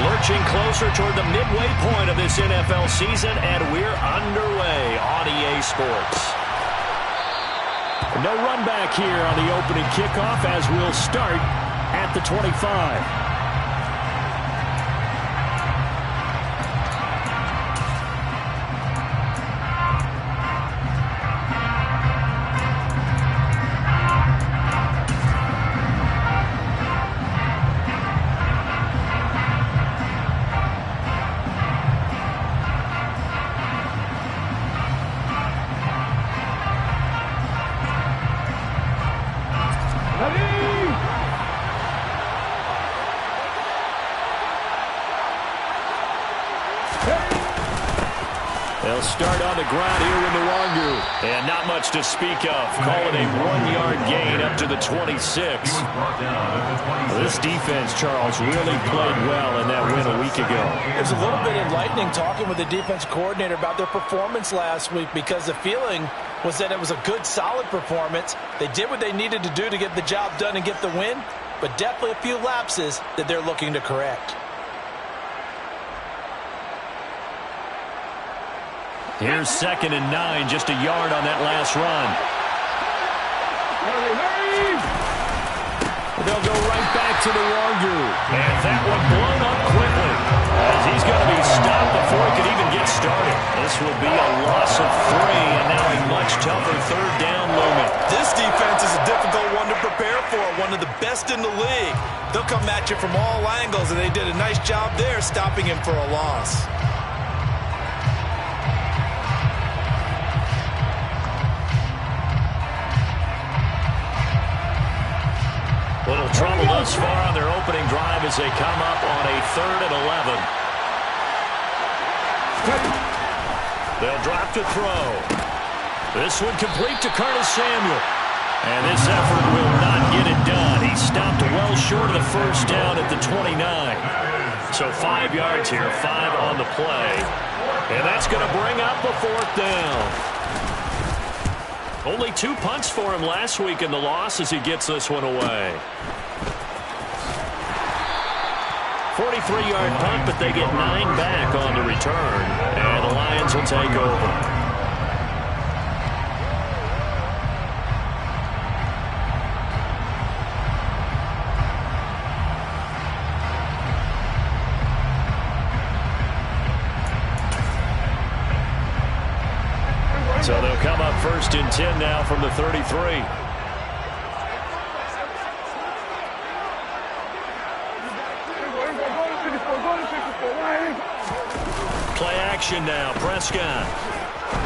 Lurching closer toward the midway point of this NFL season, and we're underway on EA Sports. No run back here on the opening kickoff as we'll start at the 25. They'll start on the ground here with Nwangu. And not much to speak of. Call it a 1-yard gain up to the 26. This defense, Charles, really played well in that win a week ago. It was a little bit enlightening talking with the defense coordinator about their performance last week, because the feeling was that it was a good, solid performance. They did what they needed to do to get the job done and get the win, but definitely a few lapses that they're looking to correct. Here's 2nd and 9, just a yard on that last run. They'll go right back to Nwangu. And that one blown up quickly, as he's going to be stopped before he could even get started. This will be a loss of 3, and now a much tougher 3rd down moment. This defense is a difficult one to prepare for, one of the best in the league. They'll come at you from all angles, and they did a nice job there stopping him for a loss. Little trouble thus far on their opening drive as they come up on a 3rd and 11. They'll drop to throw. This one complete to Curtis Samuel. And this effort will not get it done. He stopped well short of the 1st down at the 29. So 5 yards here, 5 on the play. And that's going to bring up a 4th down. Only 2 punts for him last week in the loss as he gets this one away. 43-yard punt, but they get 9 back on the return. And the Lions will take over. So they'll come up 1st and 10 now from the 33. Play action now. Prescott.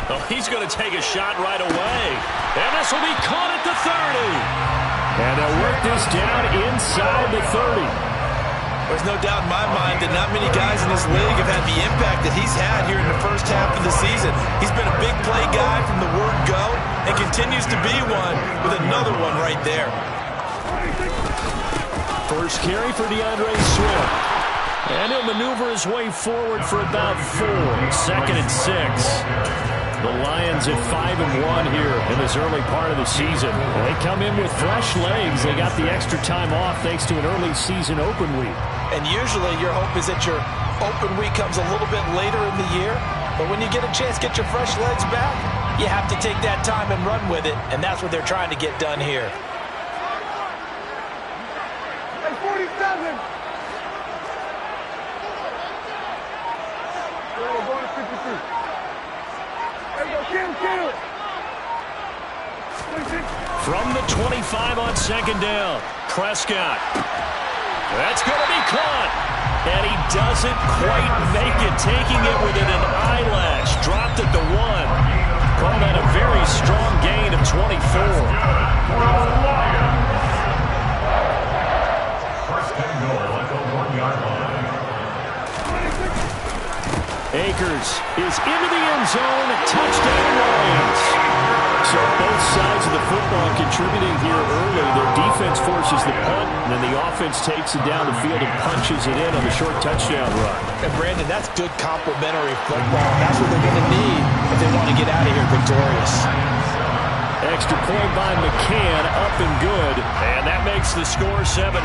Oh, he's going to take a shot right away. And this will be caught at the 30. And they'll work this down inside the 30. There's no doubt in my mind that not many guys in this league have had the impact that he's had here in the first half of the season. He's been a big play guy from the word go and continues to be one with another one right there. First carry for DeAndre Swift. And he'll maneuver his way forward for about 4. 2nd and 6. The Lions at 5-1 here in this early part of the season. They come in with fresh legs. They got the extra time off thanks to an early season open week. And usually your hope is that your open week comes a little bit later in the year. But when you get a chance to get your fresh legs back, you have to take that time and run with it. And that's what they're trying to get done here. Hey, 47. We're going to 53. From the 25 on 2nd down, Prescott. That's going to be caught. And he doesn't quite make it, taking it within an eyelash. Dropped at the 1. Called that a very strong gain of 24. First and goal at the 1-yard line. Akers is into the end zone. Touchdown, Lions. So both sides of the football contributing here early. Their defense forces the punt, and then the offense takes it down the field and punches it in on the short touchdown run. And Brandon, that's good complementary football. That's what they're going to need if they want to get out of here victorious. Extra point by McCann, up and good. And that makes the score 7-0.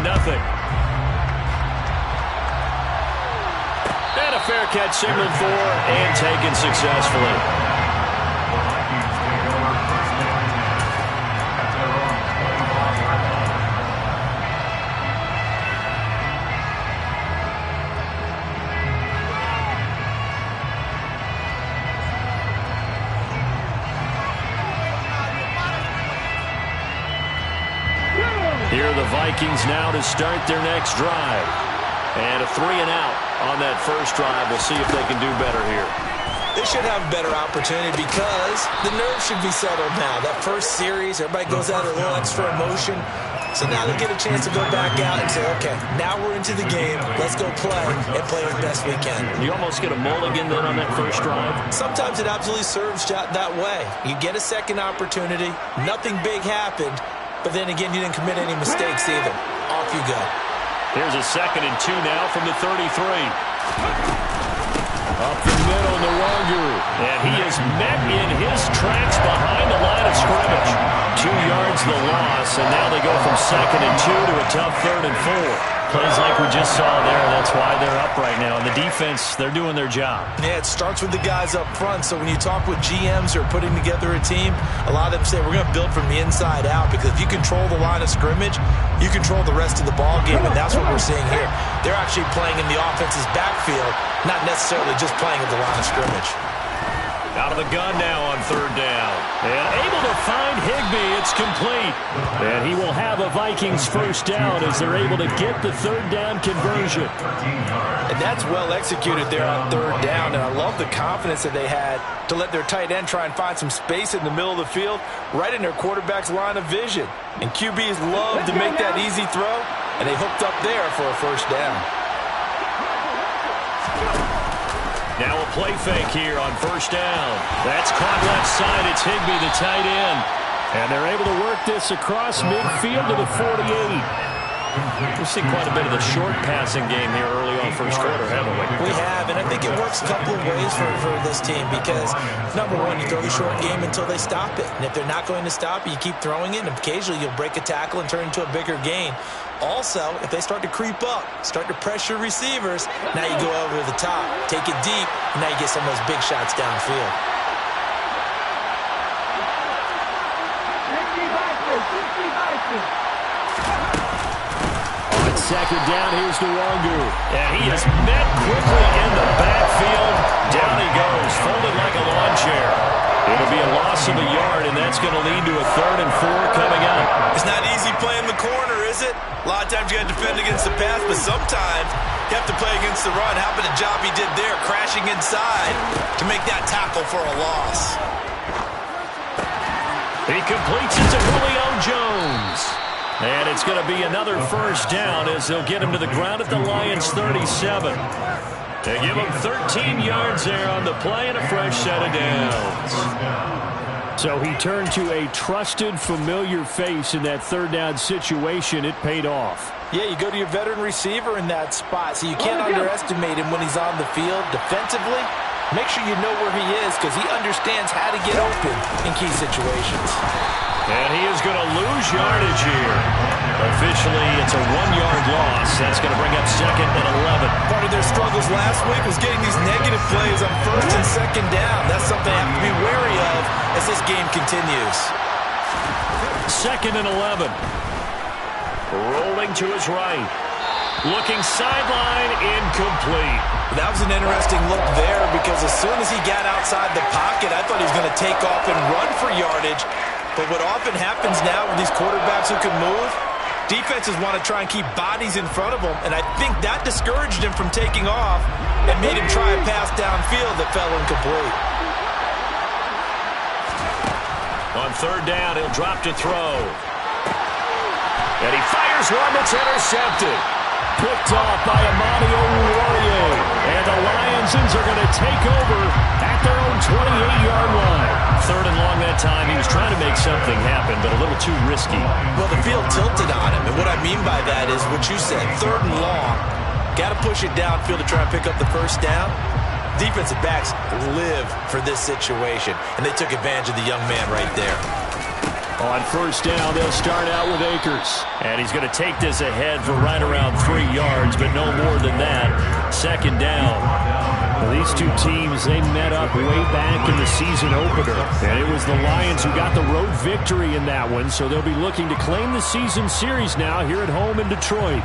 Bearcat signaled for and taken successfully. Here are the Vikings now to start their next drive. And a 3-and-out on that first drive. We'll see if they can do better here. They should have a better opportunity because the nerves should be settled now. That first series, everybody goes out with a little extra emotion. So now they get a chance to go back out and say, okay, now we're into the game. Let's go play and play as best we can. You almost get a mulligan then on that first drive? Sometimes it absolutely serves that way. You get a second opportunity. Nothing big happened. But then again, you didn't commit any mistakes either. Off you go. Here's a 2nd and 2 now from the 33. Up the middle, Nwangu. And he is met in his tracks behind the line of scrimmage. 2 yards the loss, and now they go from 2nd and 2 to a tough 3rd and 4. Plays like we just saw there. That's why they're up right now. And the defense, they're doing their job. Yeah, it starts with the guys up front. So when you talk with GMs who are putting together a team, a lot of them say we're going to build from the inside out, because if you control the line of scrimmage, you control the rest of the ball game, and that's what we're seeing here. They're actually playing in the offense's backfield, not necessarily just playing at the line of scrimmage. Out of the gun now on 3rd down. And able to find Higbee. It's complete. And he will have a Vikings first down as they're able to get the 3rd down conversion. And that's well executed there on 3rd down. And I love the confidence that they had to let their tight end try and find some space in the middle of the field, right in their quarterback's line of vision. And QBs love to make that easy throw, and they hooked up there for a first down. Now a play fake here on 1st down. That's caught left side. It's Higbee, the tight end. And they're able to work this across midfield to the 48. We've seen quite a bit of the short passing game here early on first quarter, haven't we? We have, and I think it works a couple of ways for this team because, number one, you throw the short game until they stop it. And if they're not going to stop it, you keep throwing it, and occasionally you'll break a tackle and turn it into a bigger gain. Also, if they start to creep up, start to pressure receivers, now you go over the top, take it deep, and now you get some of those big shots downfield. On 2nd down, here's Nwangu. And he is met quickly in the backfield. Down he goes, folded like a lawn chair. It'll be a loss of a yard, and that's going to lead to a 3rd and 4 coming up. It's not easy playing the corner, is it? A lot of times you got to defend against the pass, but sometimes you have to play against the run. How about the job he did there, crashing inside to make that tackle for a loss? He completes it to Julio Jones. And it's going to be another first down as they'll get him to the ground at the Lions' 37. They give him 13 yards there on the play and a fresh set of downs. So he turned to a trusted, familiar face in that 3rd down situation. It paid off. Yeah, you go to your veteran receiver in that spot, so you can't underestimate him when he's on the field defensively. Make sure you know where he is because he understands how to get open in key situations. And he is going to lose yardage here. Officially, it's a 1-yard loss. That's going to bring up 2nd and 11. Part of their struggles last week was getting these negative plays on 1st and 2nd down. That's something they have to be wary of as this game continues. 2nd and 11. Rolling to his right. Looking sideline, incomplete. That was an interesting look there because as soon as he got outside the pocket, I thought he was going to take off and run for yardage. But what often happens now with these quarterbacks who can move, defenses want to try and keep bodies in front of them, and I think that discouraged him from taking off and made him try a pass downfield that fell incomplete. On 3rd down, he'll drop to throw. And he fires one that's intercepted. Picked off by Amani Oruwariye. And the Lions are going to take over at their own 28-yard line. 3rd and long that time. He was trying to make something happen, but a little too risky. Well, the field tilted on him, and what I mean by that is what you said, 3rd and long. Got to push it downfield to try and pick up the first down. Defensive backs live for this situation, and they took advantage of the young man right there. On 1st down, they'll start out with Akers. And he's going to take this ahead for right around 3 yards, but no more than that. 2nd down. Well, these two teams, they met up way back in the season opener. And it was the Lions who got the road victory in that one, so they'll be looking to claim the season series now here at home in Detroit.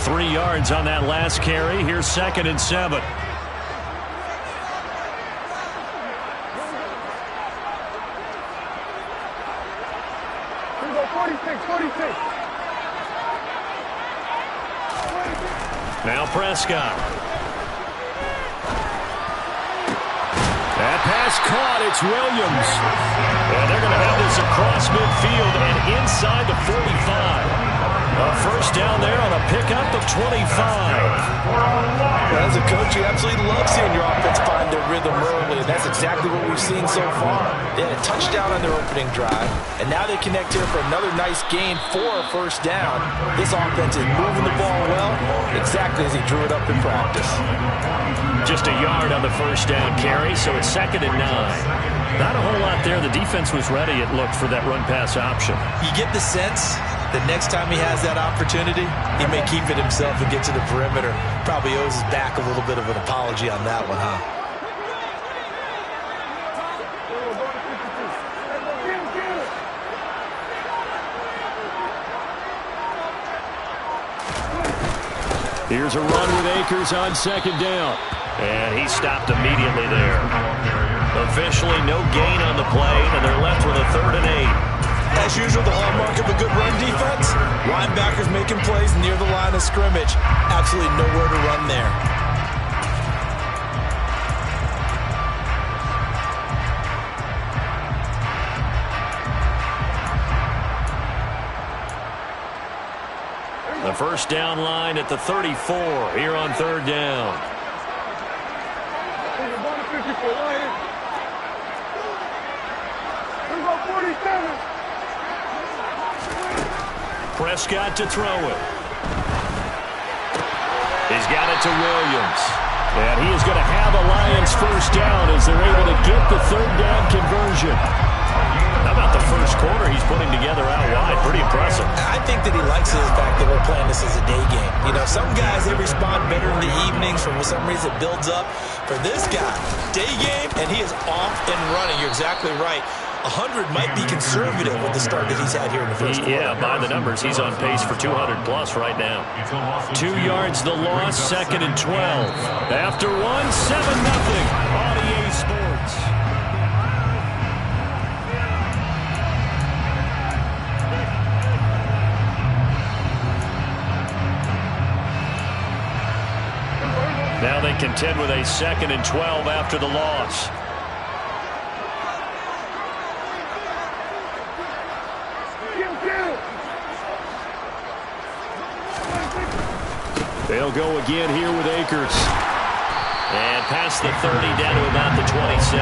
3 yards on that last carry. Here's 2nd and 7. Here we go, 46, 46. Now Prescott. That pass caught. It's Williams. And they're going to have this across midfield and inside the 45. A first down there on a pickup of 25. As a coach, you absolutely love seeing your offense find their rhythm early, and that's exactly what we've seen so far. They had a touchdown on their opening drive, and now they connect here for another nice gain for a first down. This offense is moving the ball well, exactly as he drew it up in practice. Just a yard on the first down carry, so it's 2nd and 9. Not a whole lot there. The defense was ready, it looked, for that run-pass option. You get the sense the next time he has that opportunity, he may keep it himself and get to the perimeter. Probably owes his back a little bit of an apology on that one, huh? Here's a run with Akers on 2nd down. And he stopped immediately there. Officially no gain on the play, and they're left with a 3rd and 8. As usual, the hallmark of a good run defense, linebackers making plays near the line of scrimmage. Absolutely nowhere to run there. The first down line at the 34 here on 3rd down. Here we go, 47. Prescott to throw it. He's got it to Williams. And he is going to have a Lions first down as they're able to get the 3rd down conversion. How about the first quarter he's putting together out wide? Pretty impressive. I think that he likes the fact that we're playing this as a day game. You know, some guys, they respond better in the evenings. For some reason, it builds up. For this guy, day game, and he is off and running. You're exactly right. 100 might be conservative with the start that he's had here in the first quarter. Yeah, by the numbers, he's on pace for 200 plus right now. 2 yards the loss, 2nd and 12. After 1, 7-0 on EA Sports. Now they contend with a 2nd and 12 after the loss. They'll go again here with Akers. And past the 30 down to about the 27.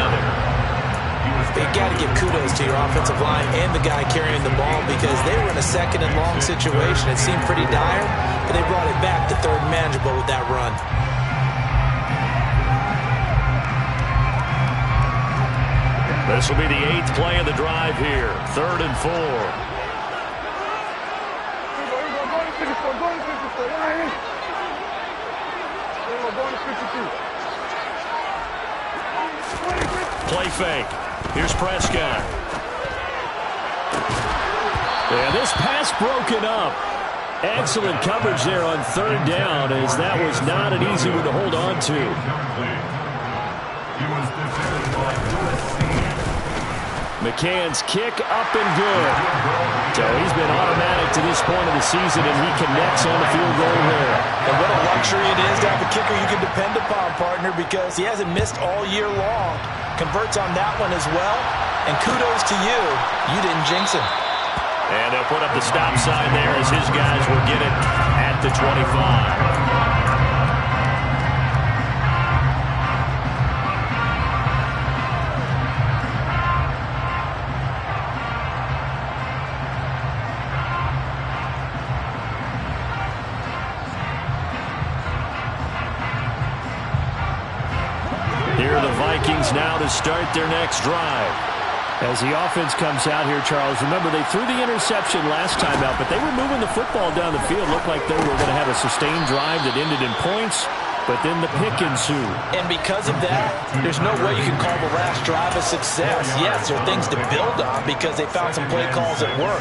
You've got to give kudos to your offensive line and the guy carrying the ball because they were in a 2nd and long situation. It seemed pretty dire, but they brought it back to 3rd and manageable with that run. This will be the 8th play of the drive here. 3rd and 4. Play fake. Here's Prescott. And this pass broken up. Excellent coverage there on 3rd down, as that was not an easy one to hold on to. McCann's kick up and good. So he's been automatic to this point of the season, and he connects on the field goal there. And what a luxury it is to have a kicker you can depend upon, partner, because he hasn't missed all year long. Converts on that one as well. And kudos to you. You didn't jinx him. And they'll put up the stop sign there as his guys will get it at the 25. Here are the Vikings now to start their next drive. As the offense comes out here, Charles, remember they threw the interception last time out, but they were moving the football down the field. Looked like they were going to have a sustained drive that ended in points, but then the pick ensued. And because of that, there's no way you can call the last drive a success. Yes, there are things to build on because they found some play calls that work.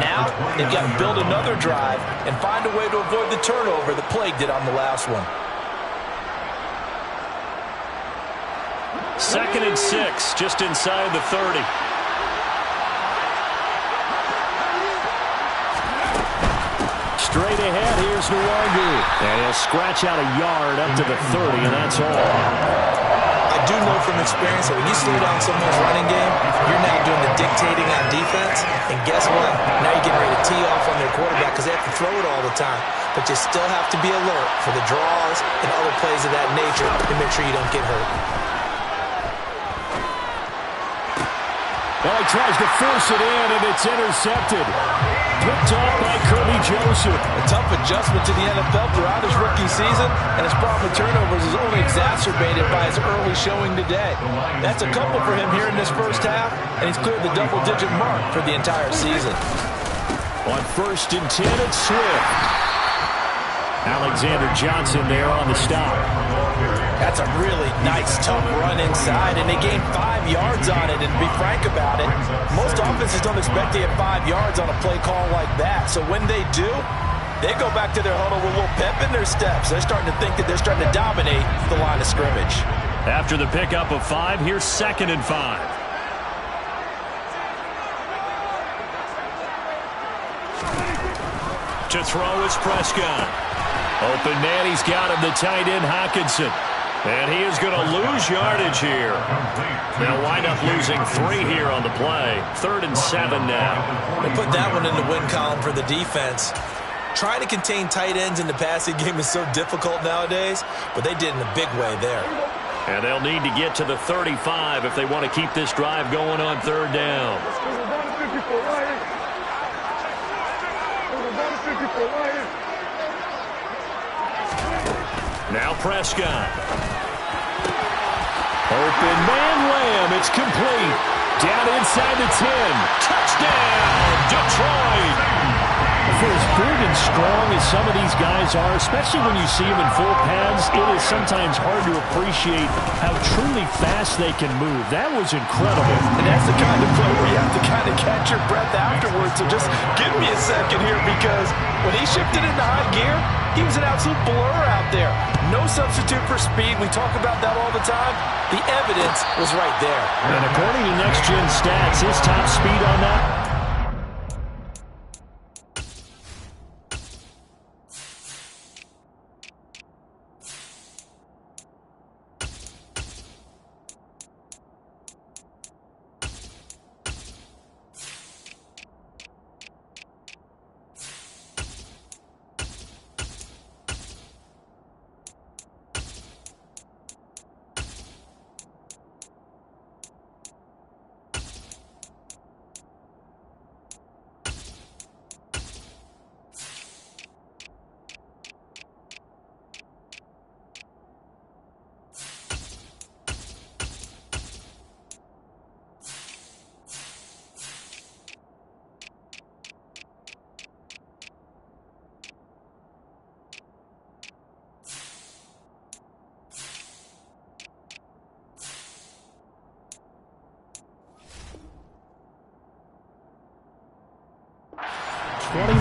Now, they've got to build another drive and find a way to avoid the turnover that plagued it on the last one. 2nd and 6, just inside the 30. Straight ahead, here's Nwangu. And he'll scratch out a yard up to the 30, and that's all. I do know from experience that when you slow down someone's running game, you're now doing the dictating on defense. And guess what? Now you're getting ready to tee off on their quarterback because they have to throw it all the time. But you still have to be alert for the draws and other plays of that nature to make sure you don't get hurt. Well, he tries to force it in, and it's intercepted. Picked off by Kirby Joseph. A tough adjustment to the NFL throughout his rookie season, and his problem with turnovers is only exacerbated by his early showing today. That's a couple for him here in this first half, and he's cleared the double-digit mark for the entire season. On 1st and 10, it's Swift. Alexander Johnson there on the stop. That's a really nice, tough run inside, and they gained 5 yards on it. And to be frank about it, most offenses don't expect to get 5 yards on a play call like that. So when they do, they go back to their huddle with a little pep in their steps. They're starting to think that they're starting to dominate the line of scrimmage. After the pickup of 5, here's 2nd and 5. To throw is Prescott. Open man, he's got him, the tight end Hockenson. And he is going to lose yardage here. They'll wind up losing 3 here on the play. 3rd and 7 now. They put that one in the win column for the defense. Trying to contain tight ends in the passing game is so difficult nowadays, but they did in a big way there. And they'll need to get to the 35 if they want to keep this drive going on 3rd down. Now Prescott. Open man, Lamb. It's complete. Down inside the 10. Touchdown, Detroit. For as big and strong as some of these guys are, especially when you see them in full pads, it is sometimes hard to appreciate how truly fast they can move. That was incredible. And that's the kind of play where you have to kind of catch your breath afterwards. So just give me a second here, because when he shifted into high gear, he was an absolute blur out there. No substitute for speed. We talk about that all the time. The evidence was right there. And according to Next Gen Stats, his top speed on that,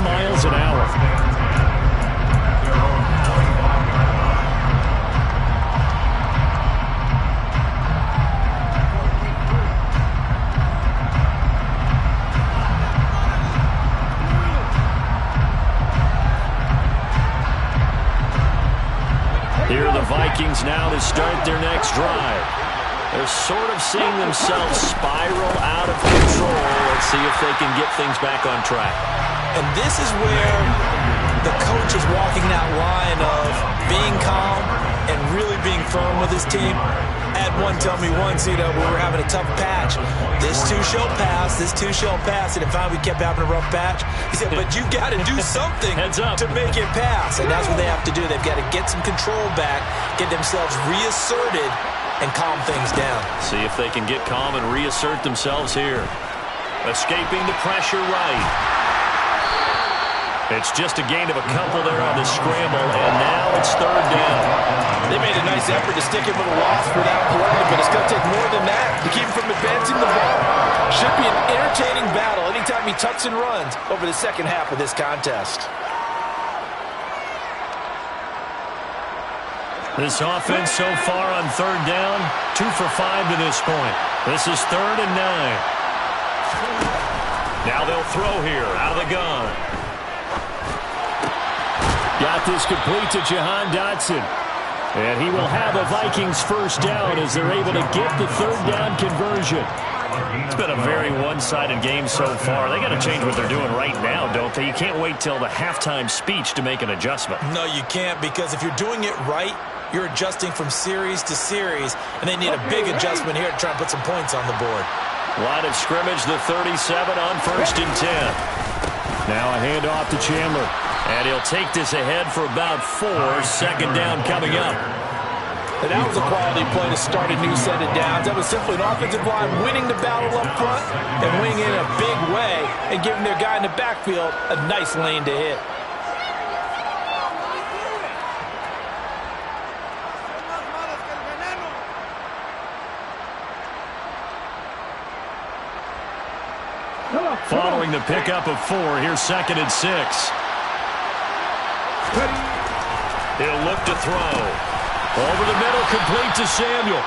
miles an hour. Here are the Vikings now to start their next drive. They're sort of seeing themselves spiral out of control. Let's see if they can get things back on track. And this is where the coach is walking that line of being calm and really being firm with his team. Had one tell me once, we were having a tough patch. This too shall pass, this too shall pass. And finally we kept having a rough patch. He said, but you got to do something to make it pass. And that's what they have to do. They've got to get some control back, get themselves reasserted, and calm things down. See if they can get calm and reassert themselves here. Escaping the pressure right. It's just a gain of a couple there on the scramble, and now it's third down. They made a nice effort to stick him with a loss for that play, but it's going to take more than that to keep him from advancing the ball. Should be an entertaining battle anytime he tucks and runs over the second half of this contest. This offense so far on third down, 2 for 5 to this point. This is 3rd and 9. Now they'll throw here out of the gun. Got this complete to Jahan Dotson. And he will have a Vikings first down as they're able to get the third down conversion. It's been a very one-sided game so far. They got to change what they're doing right now, don't they? You can't wait till the halftime speech to make an adjustment. No, you can't, because if you're doing it right, you're adjusting from series to series, and they need a big adjustment here to try and put some points on the board. Line of scrimmage, the 37 on 1st and 10. Now a handoff to Chandler. And he'll take this ahead for about 4. 2nd down coming up. And that was a quality play to start a new set of downs. That was simply an offensive line winning the battle up front and winning in a big way and giving their guy in the backfield a nice lane to hit. Following the pickup of 4, here's 2nd and 6. He'll look to throw. Over the middle, complete to Samuel.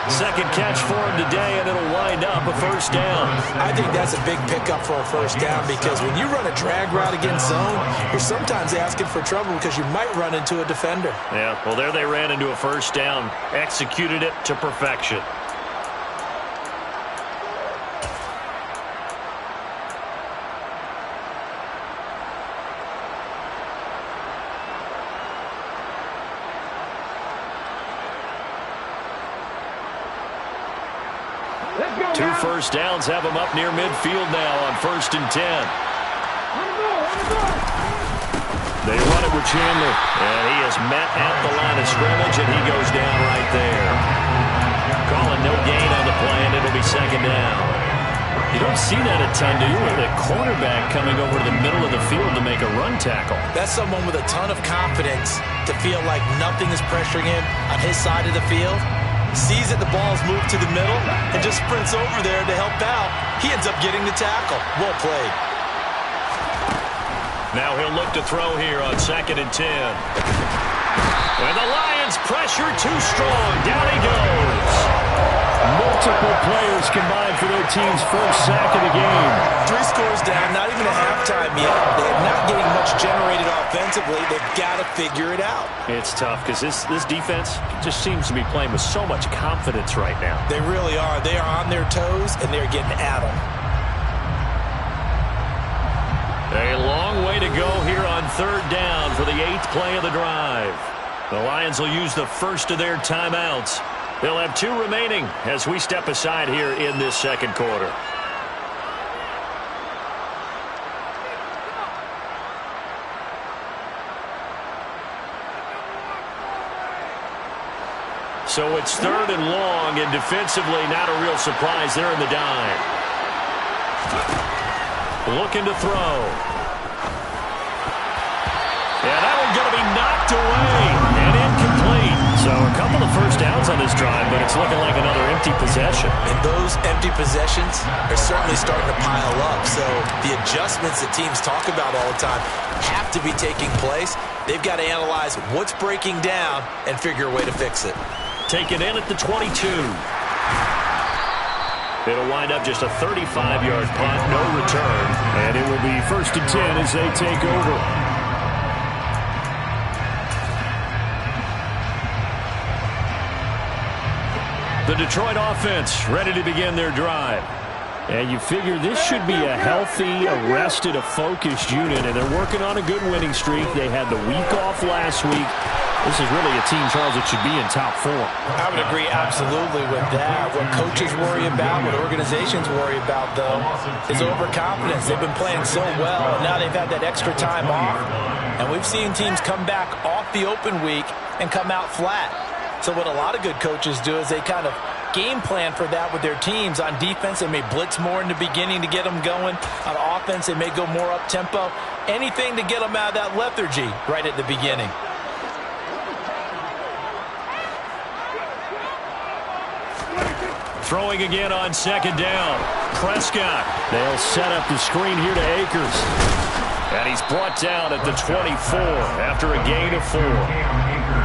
2nd catch for him today, and it'll wind up a first down. I think that's a big pickup for a first down, because when you run a drag route against zone, you're sometimes asking for trouble because you might run into a defender. Yeah, well, there they ran into a first down. Executed it to perfection. Two first downs have him up near midfield now on 1st and 10. They run it with Chandler, and he is met at the line of scrimmage, and he goes down right there. Calling no gain on the play, and it'll be 2nd down. You don't see that a ton, do you? With a cornerback coming over to the middle of the field to make a run tackle. That's someone with a ton of confidence to feel like nothing is pressuring him on his side of the field. Sees that the ball's moved to the middle and just sprints over there to help out. He ends up getting the tackle. Well played. Now he'll look to throw here on 2nd and 10. And the Lions pressure too strong. Down he goes. Multiple players combined for their team's first sack of the game. 3 scores down, not even a halftime yet. They're not getting much generated offensively. They've got to figure it out. It's tough because this defense just seems to be playing with so much confidence right now. They really are. They are on their toes, and they're getting at them. A long way to go here on 3rd down for the 8th play of the drive. The Lions will use the first of their timeouts. They'll have 2 remaining as we step aside here in this 2nd quarter. So it's 3rd and long, and defensively not a real surprise there in the dime. Looking to throw. Yeah, that one's going to be knocked away and incomplete. So a couple of first downs on this drive, but it's looking like another empty possession. And those empty possessions are certainly starting to pile up. So the adjustments that teams talk about all the time have to be taking place. They've got to analyze what's breaking down and figure a way to fix it. Taken in at the 22. It'll wind up just a 35-yard punt, no return. And it will be 1st and 10 as they take over. The Detroit offense ready to begin their drive. And you figure this should be a healthy, arrested, a focused unit, and they're working on a good winning streak. They had the week off last week. This is really a team, Charles, that should be in top form. I would agree absolutely with that. What coaches worry about, what organizations worry about, though, is overconfidence. They've been playing so well, and now they've had that extra time off. And we've seen teams come back off the open week and come out flat. So what a lot of good coaches do is they kind of game plan for that with their teams. On defense, they may blitz more in the beginning to get them going. On offense, they may go more up-tempo. Anything to get them out of that lethargy right at the beginning. Throwing again on second down. Prescott. They'll set up the screen here to Akers. And he's brought down at the 24 after a gain of 4.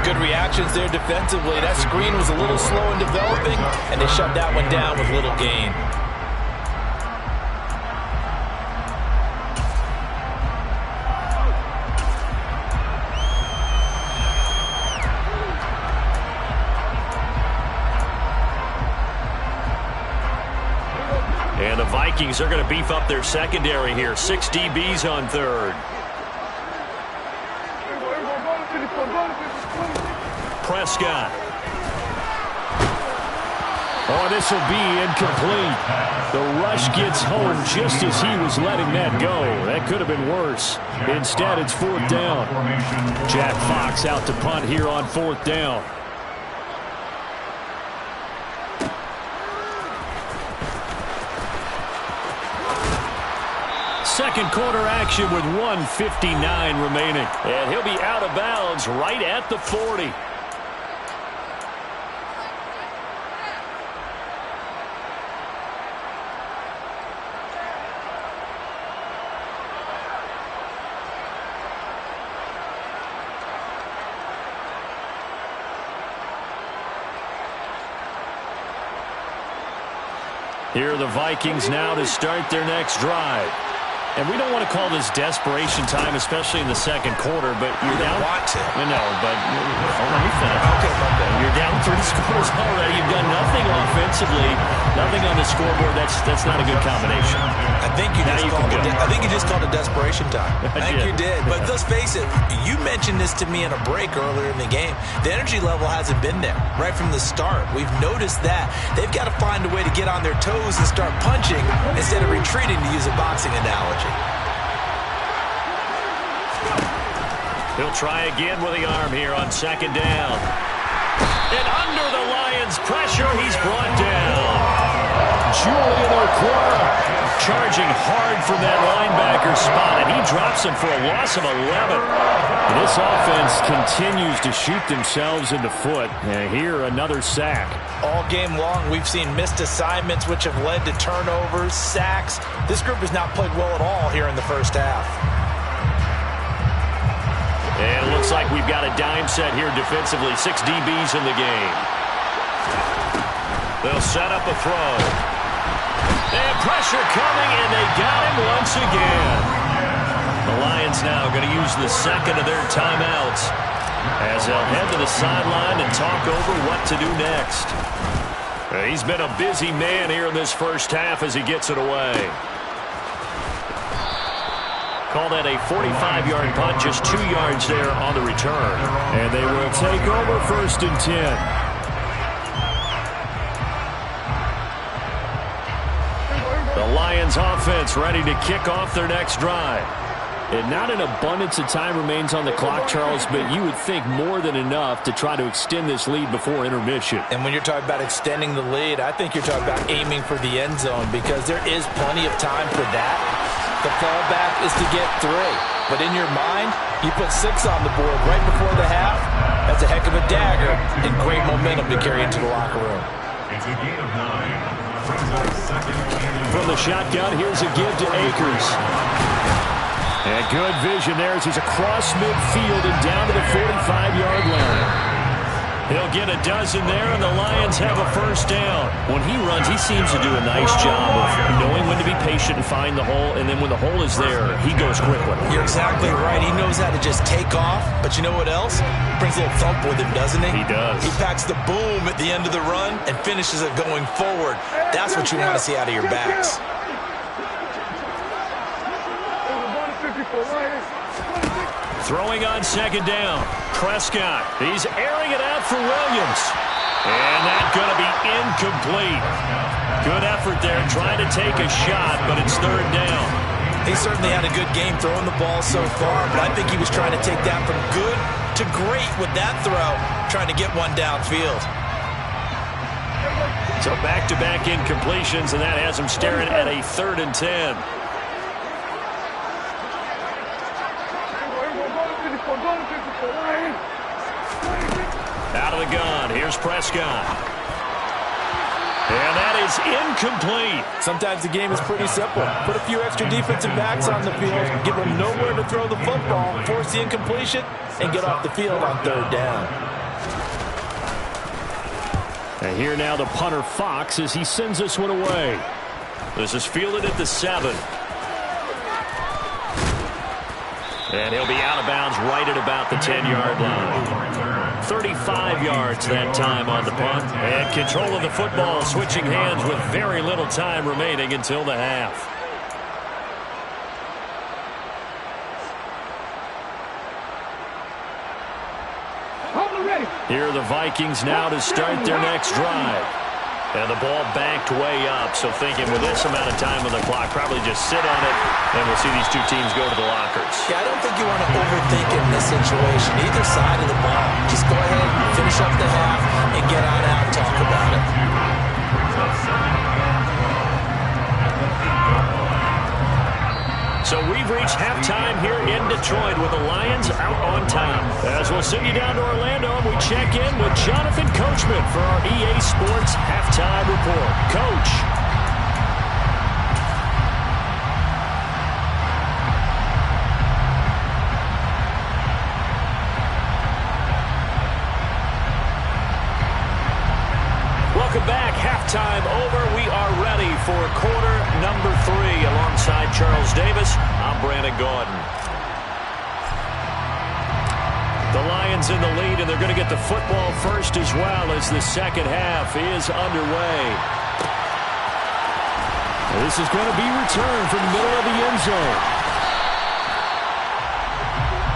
Good reactions there defensively. That screen was a little slow in developing, and they shut that one down with little gain. And the Vikings are going to beef up their secondary here. 6 DBs on third. Prescott. Oh, this will be incomplete. The rush gets home just as he was letting that go. That could have been worse. Instead, it's 4th down. Jack Fox out to punt here on 4th down. Second quarter action with 1:59 remaining. And he'll be out of bounds right at the 40. Here are the Vikings now to start their next drive. And we don't want to call this desperation time, especially in the second quarter, but you're down. Want to. I know, but let me finish. Okay, okay. You're down 3 scores already. You've done nothing offensively, nothing on the scoreboard. That's not a good combination. I think you just called it desperation time. I think you did. But let's face it, you mentioned this to me in a break earlier in the game. The energy level hasn't been there right from the start. We've noticed that. They've got to find a way to get on their toes and start punching instead of retreating, to use a boxing analogy. He'll try again with the arm here on second down. And under the Lions' pressure, he's brought down. Julian Okwara charging hard from that linebacker spot, and he drops him for a loss of 11. And this offense continues to shoot themselves in the foot. And here, another sack. All game long, we've seen missed assignments, which have led to turnovers, sacks. This group has not played well at all here in the first half. And it looks like we've got a dime set here defensively. 6 DBs in the game. They'll set up a throw. And pressure coming, and they got him once again. The Lions now going to use the second of their timeouts as they'll head to the sideline and talk over what to do next. He's been a busy man here in this first half as he gets it away. Call that a 45-yard punt, just 2 yards there on the return. And they will take over 1st and 10. The Lions offense ready to kick off their next drive. And not an abundance of time remains on the clock, Charles, but you would think more than enough to try to extend this lead before intermission. And when you're talking about extending the lead, I think you're talking about aiming for the end zone, because there is plenty of time for that. The fallback is to get 3. But in your mind, you put 6 on the board right before the half. That's a heck of a dagger and great momentum to carry into the locker room. It's a gain of 9. From the shotgun, here's a give to Akers. And good vision there as he's across midfield and down to the 45-yard line. He'll get a dozen there, and the Lions have a first down. When he runs, he seems to do a nice job of knowing when to be patient and find the hole, and then when the hole is there, he goes quickly. You're exactly right. He knows how to just take off, but you know what else? Brings a little thump with him, doesn't he? He does. He packs the boom at the end of the run and finishes it going forward. That's what you want to see out of your backs. Throwing on second down. Prescott. He's airing it out for Williams. And that's going to be incomplete. Good effort there trying to take a shot, but it's 3rd down. He certainly had a good game throwing the ball so far, but I think he was trying to take that from good to great with that throw, trying to get one downfield. So back-to-back incompletions, and that has him staring at a 3rd and 10. Out of the gun, here's Prescott. And that is incomplete. Sometimes the game is pretty simple. Put a few extra defensive backs on the field, give them nowhere to throw the football, force the incompletion, and get off the field on 3rd down. And here now the punter Fox as he sends this one away. This is fielded at the 7. And he'll be out of bounds right at about the 10-yard line. 35 yards that time on the punt. And control of the football, switching hands with very little time remaining until the half. Here are the Vikings now to start their next drive. And the ball backed way up, so thinking with this amount of time on the clock, probably just sit on it, and we'll see these two teams go to the lockers. Yeah, I don't think you want to overthink it in this situation, either side of the ball. Just go ahead and finish up the half and get on out and talk about it. So we've reached halftime here in Detroit with the Lions out on top. As we'll send you down to Orlando, and we check in with Jonathan Coachman for our EA Sports Halftime Report. Coach. Welcome back. Halftime over. We are ready for quarter number 3 alongside Charles Davis. I'm Brandon Gaudin. The Lions in the lead, and they're going to get the football first as well as the second half is underway. This is going to be returned from the middle of the end zone.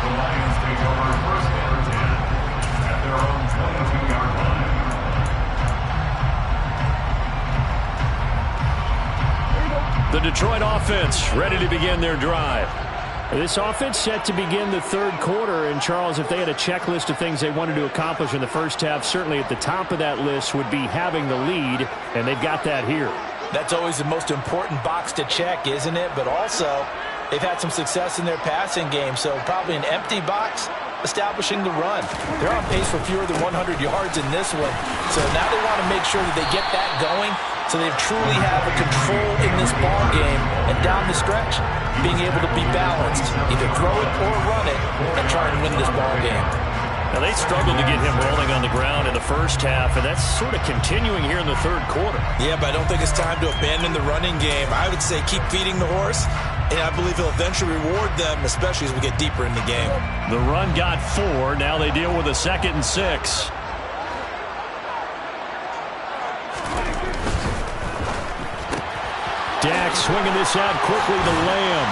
The Lions take over 1st and 10 at their own 22-yard line. The Detroit offense ready to begin their drive. This offense set to begin the 3rd quarter, and Charles, if they had a checklist of things they wanted to accomplish in the first half, certainly at the top of that list would be having the lead, and they've got that here. That's always the most important box to check, isn't it? But also, they've had some success in their passing game, so probably an empty box establishing the run. They're on pace for fewer than 100 yards in this one, so now they want to make sure that they get that going so they truly have a control in this ball game, and down the stretch, being able to be balanced, either throw it or run it, and try and win this ball game. Now, they struggled to get him rolling on the ground in the first half, and that's sort of continuing here in the 3rd quarter. Yeah, but I don't think it's time to abandon the running game. I would say keep feeding the horse, and I believe he'll eventually reward them, especially as we get deeper in the game. The run got 4. Now they deal with a 2nd and 6. Dak swinging this out quickly to Lamb.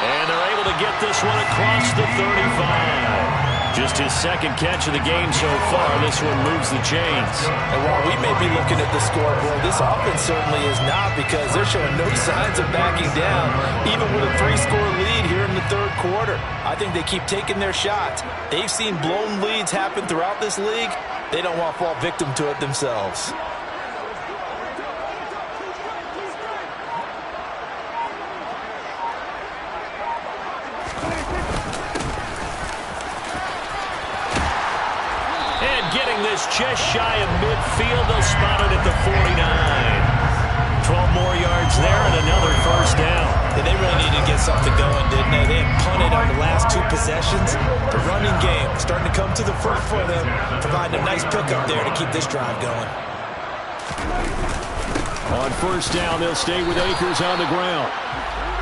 And they're able to get this one across the 35. Just his 2nd catch of the game so far. This one moves the chains. And while we may be looking at the scoreboard, this offense certainly is not, because they're showing no signs of backing down, even with a 3-score lead here in the 3rd quarter. I think they keep taking their shots. They've seen blown leads happen throughout this league. They don't want to fall victim to it themselves. Just shy of midfield. They'll spot it at the 49. 12 more yards there and another 1st down. And they really needed to get something going, didn't they? They had punted on the last 2 possessions. The running game starting to come to the front for them, providing a nice pickup there to keep this drive going. On 1st down, they'll stay with Akers on the ground.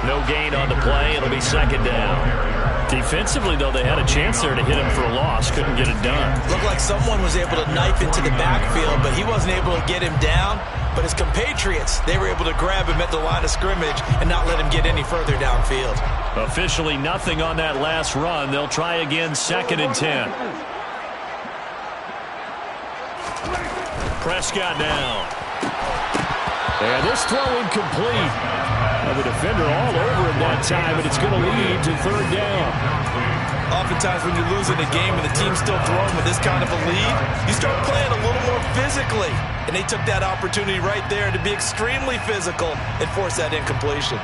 No gain on the play. It'll be 2nd down. Defensively, though, they had a chance there to hit him for a loss. Couldn't get it done. Looked like someone was able to knife into the backfield, but he wasn't able to get him down. But his compatriots, they were able to grab him at the line of scrimmage and not let him get any further downfield. Officially nothing on that last run. They'll try again, 2nd and 10. Prescott now. And this throw incomplete. The defender all over him that time, and it's going to lead to third down. Oftentimes when you're losing a game and the team's still throwing with this kind of a lead, you start playing a little more physically. And they took that opportunity right there to be extremely physical and force that incompletion.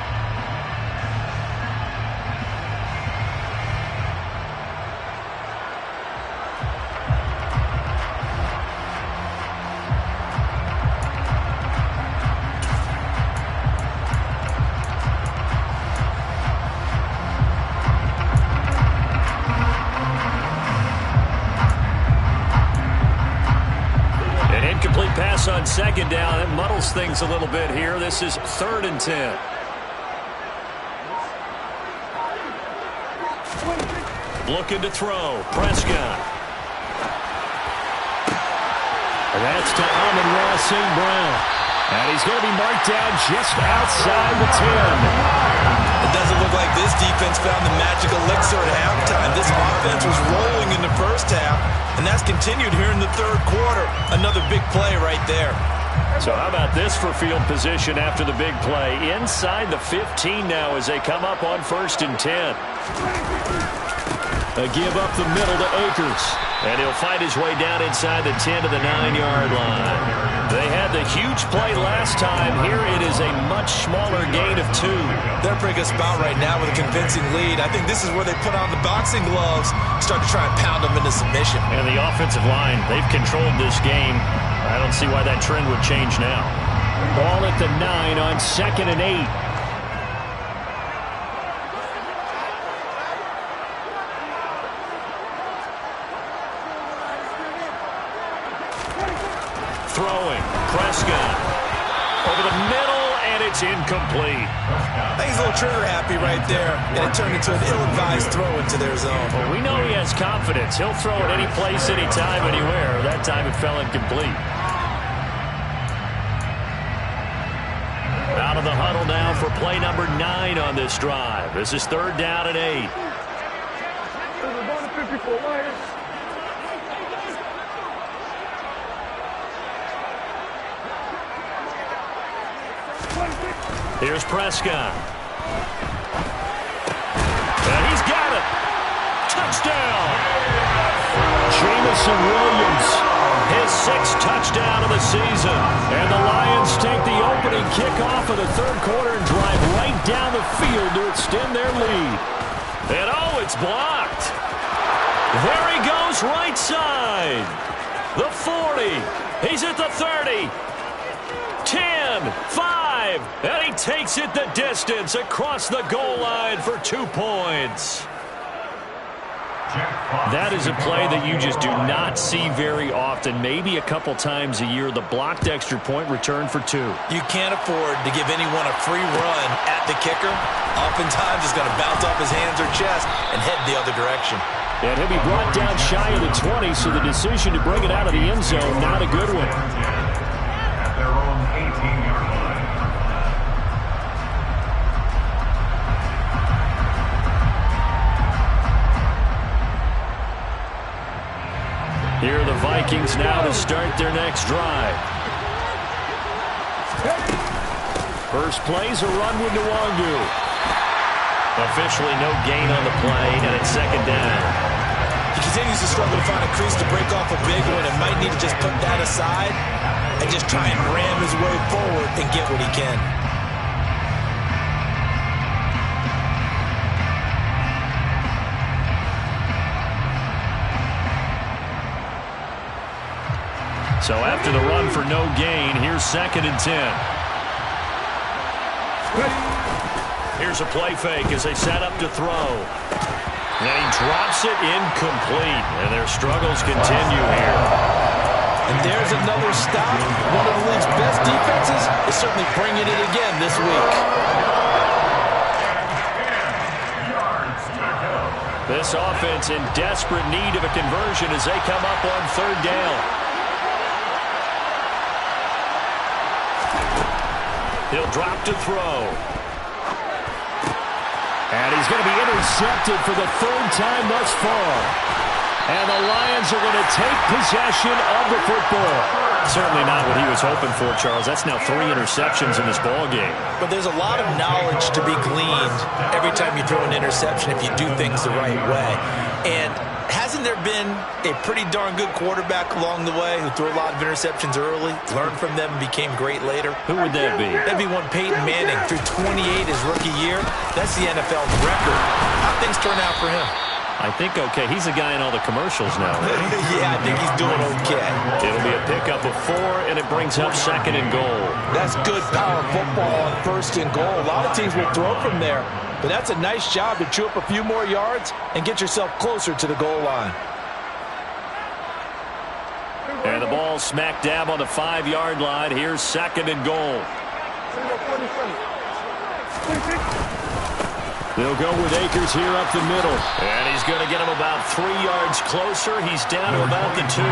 Pass on second down. It muddles things a little bit here. This is 3rd and 10. Looking to throw. Prescott. And that's to Amon-Ra St. Brown. And he's going to be marked down just outside the 10. It doesn't look like this defense found the magic elixir at halftime. This offense was rolling in the first half, and that's continued here in the third quarter. Another big play right there. So how about this for field position after the big play? Inside the 15 now as they come up on 1st and 10. A give up the middle to Akers. And he'll fight his way down inside the 10 to the 9-yard line. They had the huge play last time. Here it is a much smaller gain of 2. They're pretty good spot right now with a convincing lead. I think this is where they put on the boxing gloves, start to try and pound them into submission. And the offensive line, they've controlled this game. I don't see why that trend would change now. Ball at the 9 on 2nd and 8. Throwing. Prescott. Over the middle, and it's incomplete. I think he's a little trigger happy right there, and it turned into an ill-advised throw into their zone. Well, we know he has confidence. He'll throw it any place, anytime, anywhere. That time it fell incomplete. Out of the huddle now for play number 9 on this drive. This is 3rd down and 8. Here's Prescott. And he's got it. Touchdown. Jameson Williams, his 6th touchdown of the season. And the Lions take the opening kickoff of the third quarter and drive right down the field to extend their lead. And oh, it's blocked. There he goes right side. The 40. He's at the 30. 10, 5, and he takes it the distance across the goal line for 2 points. That is a play that you just do not see very often. Maybe a couple times a year, the blocked extra point return for 2. You can't afford to give anyone a free run at the kicker. Oftentimes, it's going to bounce off his hands or chest and head the other direction. And he'll be brought down shy of the 20, so the decision to bring it out of the end zone, not a good one. At their own 18-yard line. Here are the Vikings now to start their next drive. First play's a run with Nwangu. Officially no gain on the play, and it's 2nd down. He continues to struggle to find a crease to break off a big one and might need to just put that aside and just try and ram his way forward and get what he can. So after the run for no gain, here's 2nd and 10. Here's a play fake as they set up to throw. And he drops it incomplete. And their struggles continue here. And there's another stop. One of the league's best defenses is certainly bringing it again this week. This offense in desperate need of a conversion as they come up on 3rd down. He'll drop to throw. And he's going to be intercepted for the 3rd time thus far. And the Lions are going to take possession of the football. Certainly not what he was hoping for, Charles. That's now 3 interceptions in this ball game. But there's a lot of knowledge to be gleaned every time you throw an interception if you do things the right way. And hasn't there been a pretty darn good quarterback along the way who threw a lot of interceptions early, learned from them, and became great later? Who would that be? That'd be one Peyton Manning. Threw 28 his rookie year. That's the NFL record. How'd things turn out for him? I think okay. He's a guy in all the commercials now. Yeah, I think he's doing okay. It'll be a pickup of 4, and it brings up 2nd and goal. That's good power football on 1st and goal. A lot of teams will throw from there, but that's a nice job to chew up a few more yards and get yourself closer to the goal line. And the ball smack dab on the 5-yard line. Here's 2nd and goal. They'll go with Akers here up the middle. And he's going to get him about 3 yards closer. He's down to about the 2.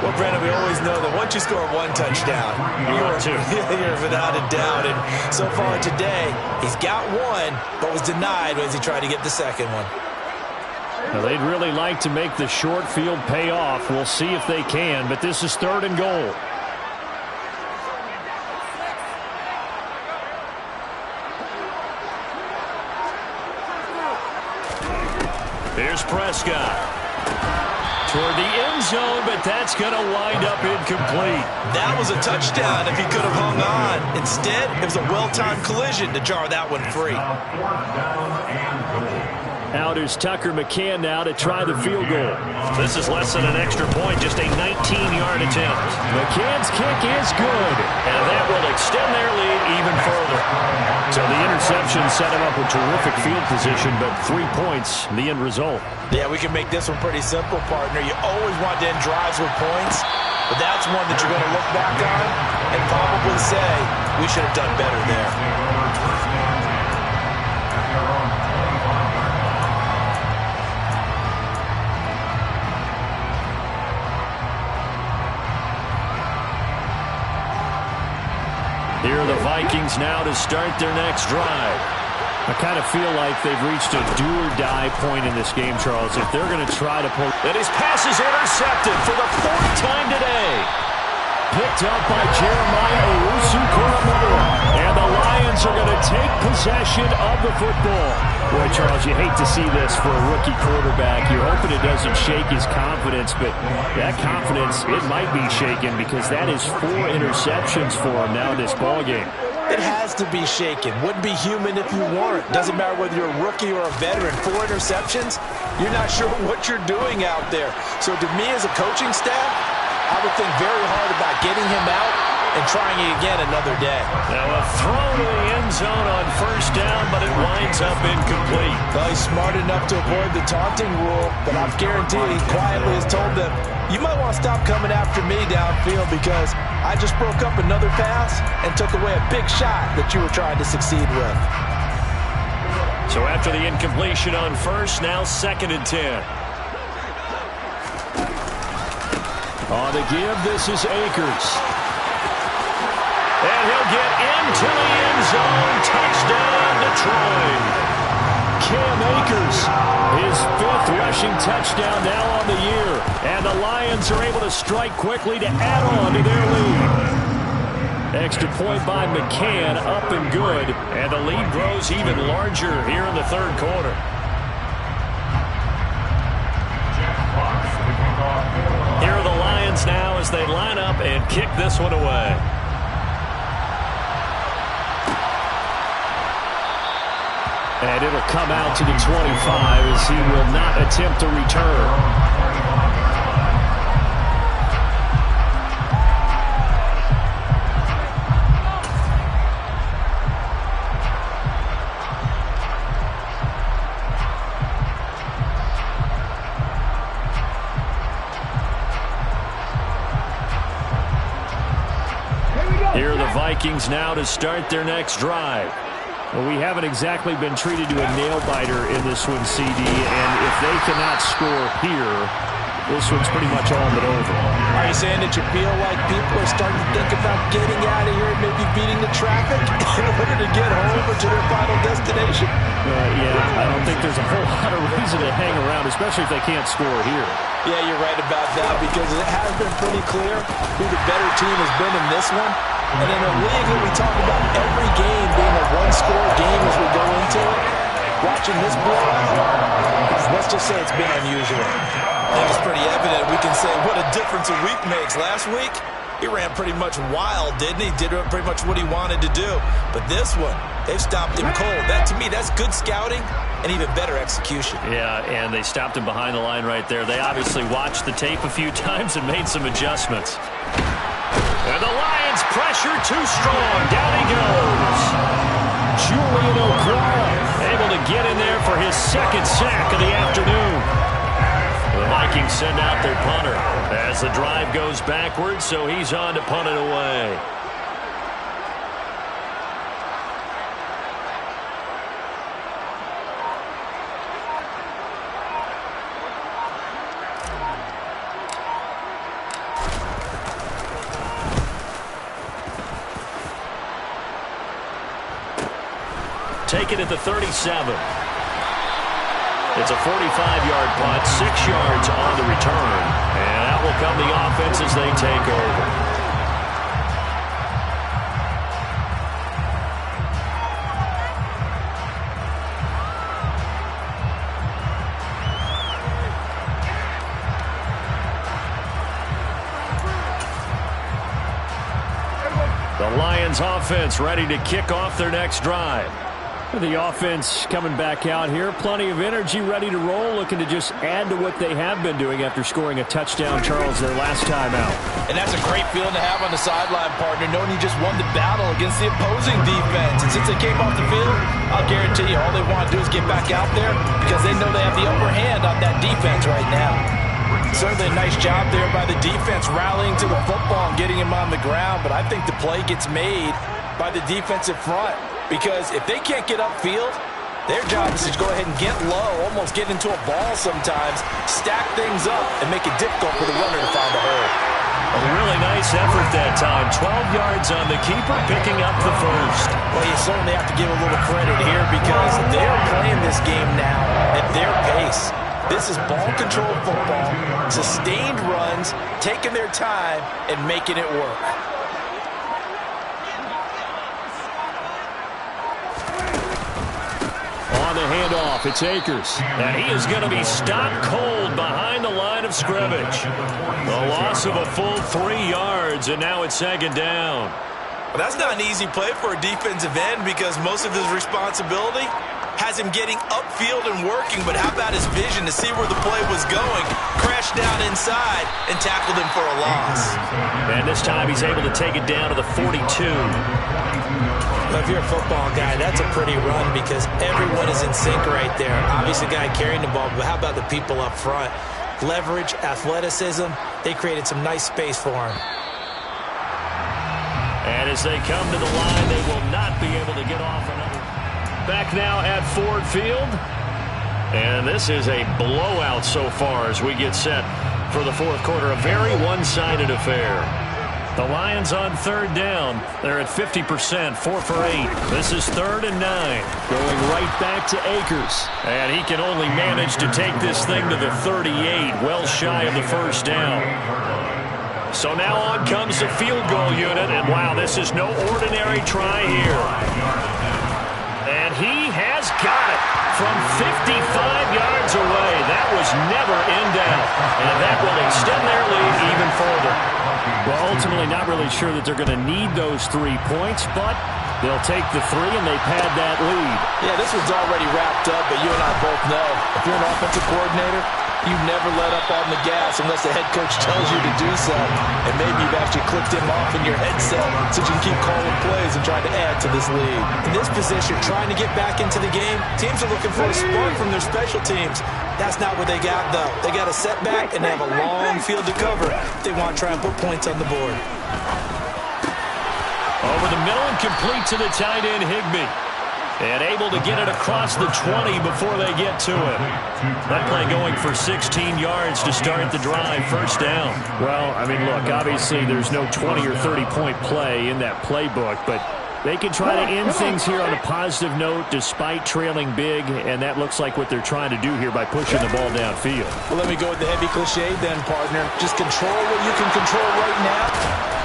Well, Brandon, we always know that once you score 1 touchdown, you're without a doubt. And so far today, he's got 1, but was denied as he tried to get the 2nd one. Now, they'd really like to make the short field pay off. We'll see if they can, but this is 3rd and goal. Here's Prescott. Toward the end zone, but that's going to wind up incomplete. That was a touchdown if he could have hung on. Instead, it was a well-timed collision to jar that one free. Out is Tucker McCann now to try the field goal. This is less than an extra point, just a 19-yard attempt. McCann's kick is good, and that will extend their lead even further. So the interception set him up with terrific field position, but 3 points, the end result. Yeah, we can make this one pretty simple, partner. You always want to end drives with points, but that's one that you're going to look back on and probably say, we should have done better there. Here are the Vikings now to start their next drive. I kind of feel like they've reached a do-or-die point in this game, Charles. If they're going to try to pull... And his pass is intercepted for the 4th time today. Picked up by Jeremiah Owusu-Koramoah. And the Lions are going to take possession of the football. Boy, Charles, you hate to see this for a rookie quarterback. You're hoping it doesn't shake his confidence, but that confidence, it might be shaken because that is 4 interceptions for him now in this ballgame. It has to be shaken. Wouldn't be human if you weren't. Doesn't matter whether you're a rookie or a veteran. 4 interceptions, you're not sure what you're doing out there. So to me as a coaching staff, I would think very hard about getting him out and trying it again another day. Now a throw to the end zone on 1st down, but it winds up incomplete. Well, he's smart enough to avoid the taunting rule, but I'm guaranteed he quietly has told them, you might want to stop coming after me downfield because I just broke up another pass and took away a big shot that you were trying to succeed with. So after the incompletion on 1st, now 2nd and 10. On the give, this is Akers. And he'll get into the end zone. Touchdown, Detroit. Cam Akers, his 5th rushing touchdown now on the year. And the Lions are able to strike quickly to add on to their lead. Extra point by McCann, up and good. And the lead grows even larger here in the 3rd quarter. Here are the Lions now as they line up and kick this one away. And it'll come out to the 25 as he will not attempt to return. Here are the Vikings now to start their next drive. Well, we haven't exactly been treated to a nail-biter in this one, CD, and if they cannot score here, this one's pretty much all but over. Are you saying that you feel like people are starting to think about getting out of here and maybe beating the traffic in order to get home or to their final destination? Yeah, I don't think there's a whole lot of reason to hang around, especially if they can't score here. Yeah, you're right about that because it has been pretty clear who the better team has been in this one. And in a league that we talk about every game being a one-score game as we go into it, watching this blowout, let's just say it's been unusual. I think it's pretty evident. We can say what a difference a week makes. Last week, he ran pretty much wild, didn't he? Did pretty much what he wanted to do. But this one, they've stopped him cold. That, to me, that's good scouting and even better execution. Yeah, and they stopped him behind the line right there. They obviously watched the tape a few times and made some adjustments. And the Lions pressure too strong. Down he goes. Julian Okwara able to get in there for his second sack of the afternoon. The Vikings send out their punter as the drive goes backwards, so he's on to punt it away. Take it at the 37. It's a 45-yard punt, 6 yards on the return. And out will come the offense as they take over. The Lions offense ready to kick off their next drive. The offense coming back out here. Plenty of energy, ready to roll, looking to just add to what they have been doing after scoring a touchdown, Charles, their last time out. And that's a great feeling to have on the sideline, partner, knowing you just won the battle against the opposing defense. And since they came off the field, I'll guarantee you all they want to do is get back out there because they know they have the upper hand on that defense right now. Certainly a nice job there by the defense rallying to the football and getting him on the ground, but I think the play gets made by the defensive front. Because if they can't get upfield, their job is to go ahead and get low, almost get into a ball sometimes, stack things up, and make it difficult for the runner to find a hole. A really nice effort that time. 12 yards on the keeper, picking up the first. Well, you certainly have to give a little credit here because they're playing this game now at their pace. This is ball-controlled football, sustained runs, taking their time, and making it work. On the handoff, it's Akers. And he is going to be stopped cold behind the line of scrimmage. The loss of a full 3 yards, and now it's second down. Well, that's not an easy play for a defensive end because most of his responsibility has him getting upfield and working, but how about his vision to see where the play was going, crashed down inside, and tackled him for a loss. And this time he's able to take it down to the 42. Well, if you're a football guy, that's a pretty run because everyone is in sync right there. Obviously, the guy carrying the ball, but how about the people up front? Leverage, athleticism, they created some nice space for him. And as they come to the line, they will not be able to get off another. Back now at Ford Field. And this is a blowout so far as we get set for the fourth quarter. A very one-sided affair. The Lions on third down. They're at 50%, 4 for 8. This is 3rd and 9. Going right back to Akers. And he can only manage to take this thing to the 38, well shy of the first down. So now on comes the field goal unit. And wow, this is no ordinary try here. And he has got it from 55 yards away. That was never in doubt. And that will extend their lead even further. Well, ultimately not really sure that they're going to need those 3 points, but they'll take the 3 and they pad that lead. Yeah, this one's already wrapped up, but you and I both know if you're an offensive coordinator, you never let up on the gas unless the head coach tells you to do so. And maybe you've actually clicked him off in your headset so you can keep calling plays and trying to add to this lead. In this position, trying to get back into the game, teams are looking for a spark from their special teams. That's not what they got, though. They got a setback, and they have a long field to cover if they want to try and put points on the board. Over the middle and complete to the tight end, Higbee. And able to get it across the 20 before they get to it. That play going for 16 yards to start the drive, first down. Well, I mean, look, obviously there's no 20 or 30-point play in that playbook, but they can try to end things here on a positive note despite trailing big, and that looks like what they're trying to do here by pushing the ball downfield. Well, let me go with the heavy cliche then, partner. Just control what you can control right now,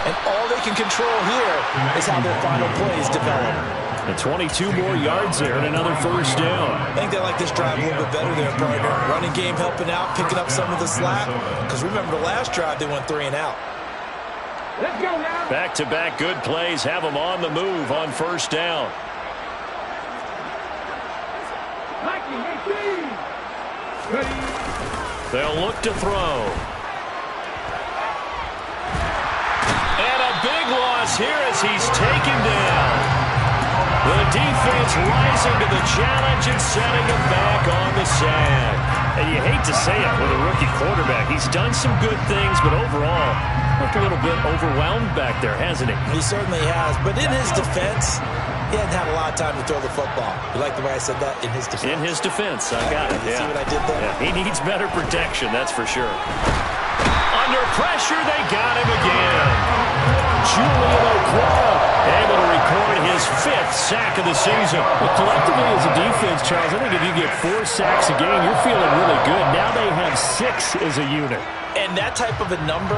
and all they can control here is how their final plays develop. And 22 more yards there and another first down. I think they like this drive a little bit better there, partner. Running game helping out, picking up some of the slack. Because remember the last drive, they went 3 and out. Let's go now. Back-to-back good plays have them on the move on first down. They'll look to throw. And a big loss here as he's taken down. The defense rising to the challenge and setting him back on the sand. And you hate to say it with a rookie quarterback. He's done some good things, but overall, looked a little bit overwhelmed back there, hasn't he? He certainly has. But in his defense, he hadn't had a lot of time to throw the football. You like the way I said that? In his defense. In his defense. I got it. You see what I did there? Yeah, he needs better protection, that's for sure. Under pressure, they got him again. Julian Okwara able to record his 5th sack of the season. Well, collectively as a defense, Charles, I think if you get 4 sacks a game, you're feeling really good. Now they have 6 as a unit. And that type of a number,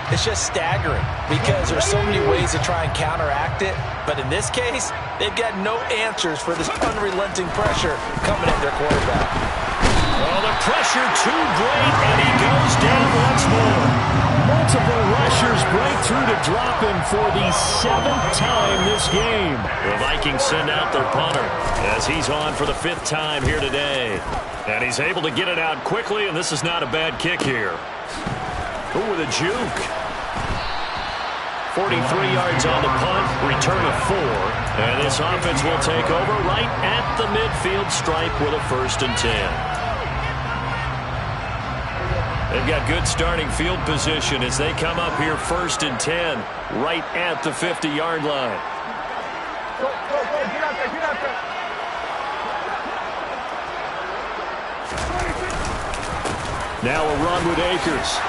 it's just staggering because there's so many ways to try and counteract it. But in this case, they've got no answers for this unrelenting pressure coming at their quarterback. Well, the pressure too great, and he goes down once more. Multiple rushers break through to drop him for the 7th time this game. The Vikings send out their punter as he's on for the 5th time here today. And he's able to get it out quickly, and this is not a bad kick here. Ooh, with a juke. 43 yards on the punt, return of 4. And this offense will take over right at the midfield stripe with a 1st and 10. They've got good starting field position as they come up here 1st and 10, right at the 50-yard line. Go, get out there, get out there. Now a run with Akers.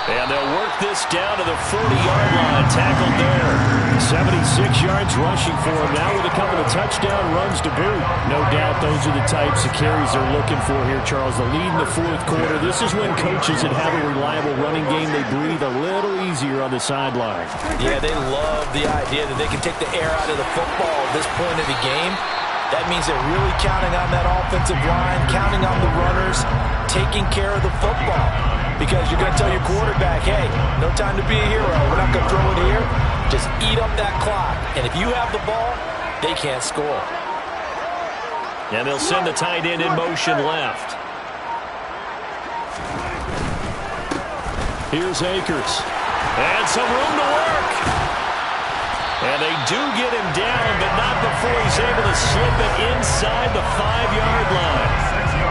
And they'll work this down to the 40-yard line, tackled there. 76 yards rushing for him now with a couple of touchdown runs to boot. No doubt those are the types of carries they're looking for here, Charles. The lead in the 4th quarter. This is when coaches that have a reliable running game, they breathe a little easier on the sideline. Yeah, they love the idea that they can take the air out of the football at this point of the game. That means they're really counting on that offensive line, counting on the runners, taking care of the football. Because you're going to tell your quarterback, hey, no time to be a hero. We're not going to throw it here. Just eat up that clock. And if you have the ball, they can't score. And they'll send the tight end in motion left. Here's Akers. And some room to work. And they do get him down, but not before he's able to slip it inside the 5-yard line.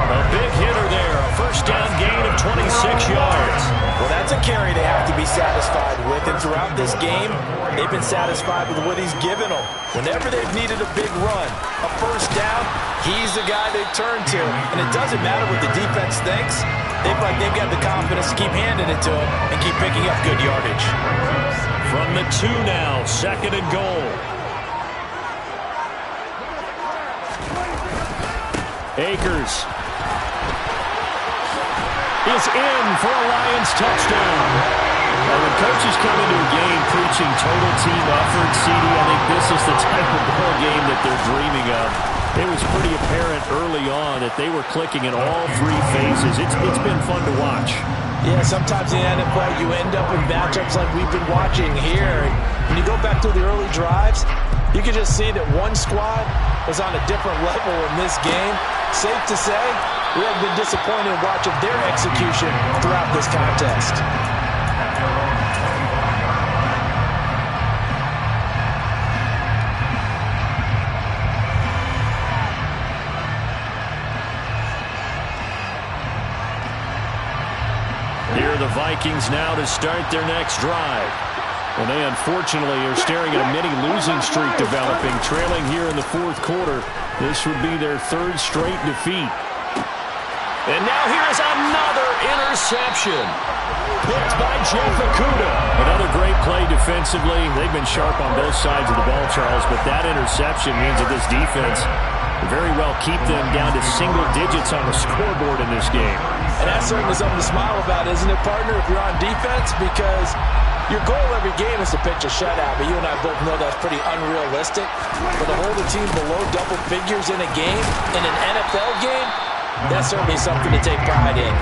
A big hitter there. A 1st down gain of 26 yards. Well, that's a carry they have to be satisfied with. And throughout this game, they've been satisfied with what he's given them. Whenever they've needed a big run, a 1st down, he's the guy they turn to. And it doesn't matter what the defense thinks. They've got the confidence to keep handing it to him and keep picking up good yardage. From the 2 now, 2nd and goal. Akers is in for a Lions touchdown. And when coaches come into a game preaching total team effort, CD, I think this is the type of ball game that they're dreaming of. It was pretty apparent early on that they were clicking in all 3 phases. It's been fun to watch. Yeah, sometimes in the NFL, you end up in matchups like we've been watching here. When you go back to the early drives, you can just see that one squad was on a different level in this game. Safe to say, we have been disappointed in watching their execution throughout this contest. Here are the Vikings now to start their next drive. And they unfortunately are staring at a mini-losing streak developing, trailing here in the fourth quarter. This would be their third straight defeat. And now here's another interception. Picked by Jeff Okudah. Another great play defensively. They've been sharp on both sides of the ball, Charles, but that interception means that this defense very well keep them down to single digits on the scoreboard in this game. And that's certainly something to smile about, isn't it, partner, if you're on defense? Because your goal every game is to pitch a shutout, but you and I both know that's pretty unrealistic. But to hold a team below double figures in a game, in an NFL game, that's certainly something to take pride in.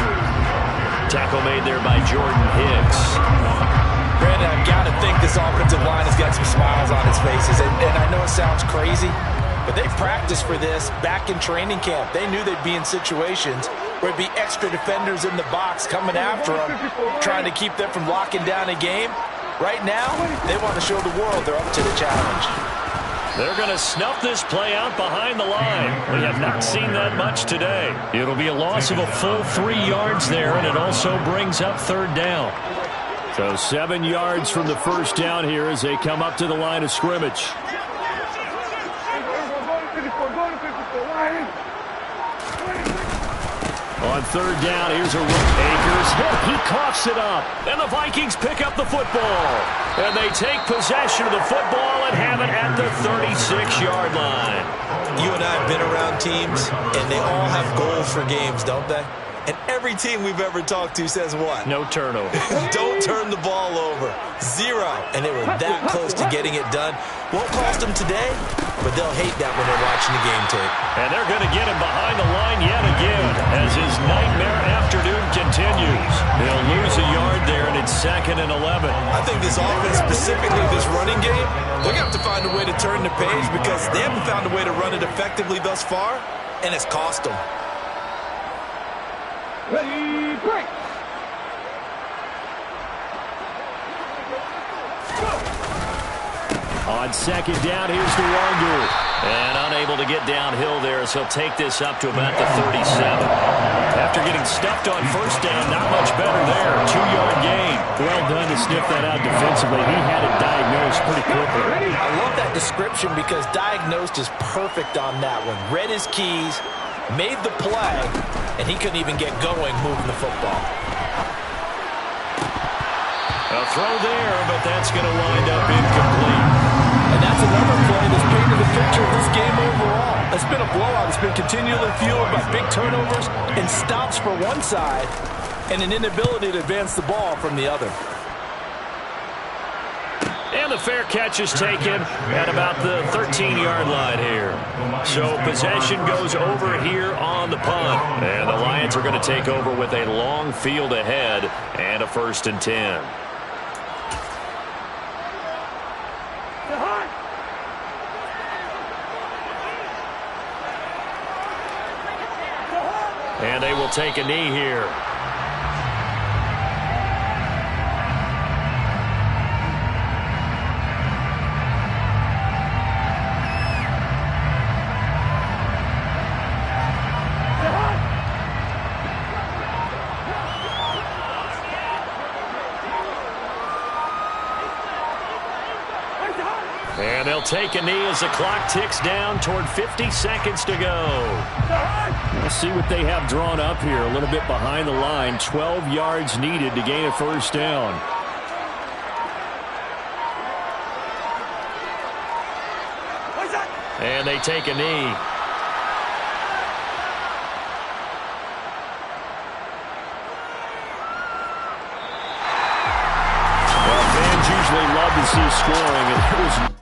Tackle made there by Jordan Hicks. Brandon, I've got to think this offensive line has got some smiles on its faces. And I know it sounds crazy, but they practiced for this back in training camp. They knew they'd be in situations where it'd be extra defenders in the box coming after them, trying to keep them from locking down a game. Right now, they want to show the world they're up to the challenge. They're going to snuff this play out behind the line. We have not seen that much today. It'll be a loss of a full 3 yards there, and it also brings up third down. So 7 yards from the first down here as they come up to the line of scrimmage. On third down, here's a Akers. He coughs it up. And the Vikings pick up the football. And they take possession of the football and have it at the 36-yard line. You and I have been around teams, and they all have goals for games, don't they? And every team we've ever talked to says what? No turnover. Don't turn the ball over. 0. And they were that close to getting it done. Won't cost them today, but they'll hate that when they're watching the game tape. And they're going to get him behind the line yet again as his nightmare afternoon continues. They'll lose a yard there, and it's 2nd and 11. I think this offense, specifically this running game, they're going to have to find a way to turn the page because they haven't found a way to run it effectively thus far, and it's cost them. Ready, break. On second down, here's the Nwangwu. And unable to get downhill there as he'll take this up to about the 37. After getting stuffed on first down, not much better there. 2-yard gain. Well done to sniff that out defensively. He had it diagnosed pretty quickly. I love that description because diagnosed is perfect on that one. Read his keys, made the play, and he couldn't even get going moving the football. A throw there, but that's going to wind up incomplete. And that's another play that's painted the picture of this game overall. It's been a blowout. It's been continually fueled by big turnovers and stops for one side and an inability to advance the ball from the other. And the fair catch is taken at about the 13-yard line here. So possession goes over here on the punt. And the Lions are going to take over with a long field ahead and a 1st and 10. And they will take a knee here. And they'll take a knee as the clock ticks down toward 50 seconds to go. Let's see what they have drawn up here. A little bit behind the line. 12 yards needed to gain a first down. And they take a knee. Well, fans usually love to see scoring, and it was